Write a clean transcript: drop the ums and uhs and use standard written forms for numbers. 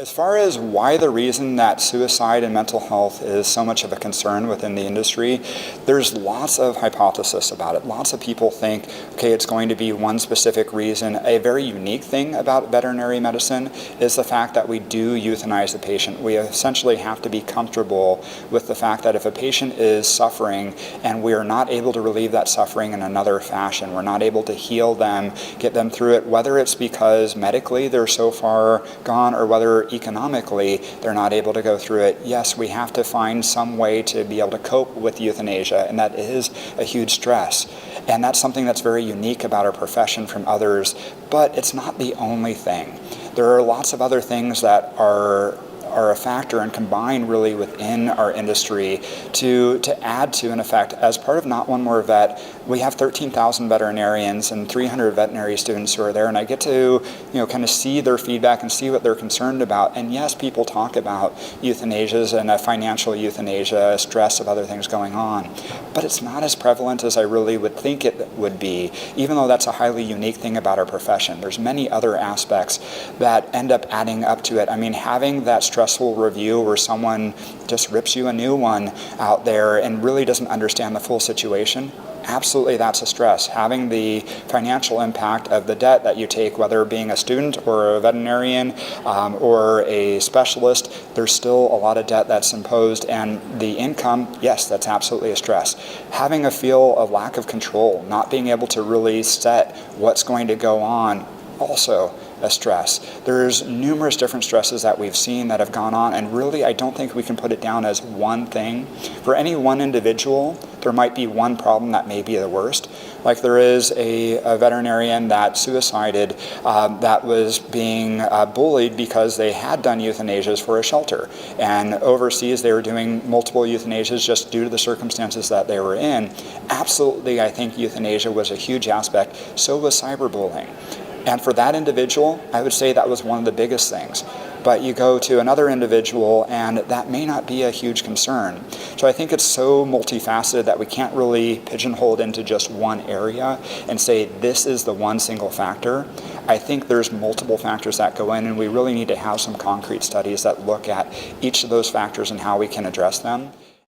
As far as why the reason that suicide and mental health is so much of a concern within the industry, there's lots of hypotheses about it. Lots of people think, okay, it's going to be one specific reason. A very unique thing about veterinary medicine is the fact that we do euthanize the patient. We essentially have to be comfortable with the fact that if a patient is suffering and we are not able to relieve that suffering in another fashion, we're not able to heal them, get them through it, whether it's because medically they're so far gone or whether economically they're not able to go through it, yes, we have to find some way to be able to cope with euthanasia, and that is a huge stress. And that's something that's very unique about our profession from others, but it's not the only thing. There are lots of other things that are a factor and combine really within our industry to add to an effect. As part of Not One More Vet, we have 13,000 veterinarians and 300 veterinary students who are there, and I get to kind of see their feedback and see what they're concerned about. And yes, people talk about euthanasias and a financial euthanasia, stress of other things going on, but it's not as prevalent as I really would think it would be, even though that's a highly unique thing about our profession. There's many other aspects that end up adding up to it. I mean, having that stressful review where someone just rips you a new one out there and really doesn't understand the full situation, absolutely that's a stress. Having the financial impact of the debt that you take, whether being a student or a veterinarian or a specialist, there's still a lot of debt that's imposed, and the income, yes, that's absolutely a stress. Having a feel of lack of control, not being able to really set what's going to go on, also a stress. There's numerous different stresses that we've seen that have gone on, and really I don't think we can put it down as one thing. For any one individual, there might be one problem that may be the worst. Like there is a veterinarian that suicided that was being bullied because they had done euthanasias for a shelter. And overseas they were doing multiple euthanasias just due to the circumstances that they were in. Absolutely, I think euthanasia was a huge aspect. So was cyberbullying. And for that individual, I would say that was one of the biggest things. But you go to another individual and that may not be a huge concern. So I think it's so multifaceted that we can't really pigeonhole it into just one area and say this is the one single factor. I think there's multiple factors that go in, and we really need to have some concrete studies that look at each of those factors and how we can address them.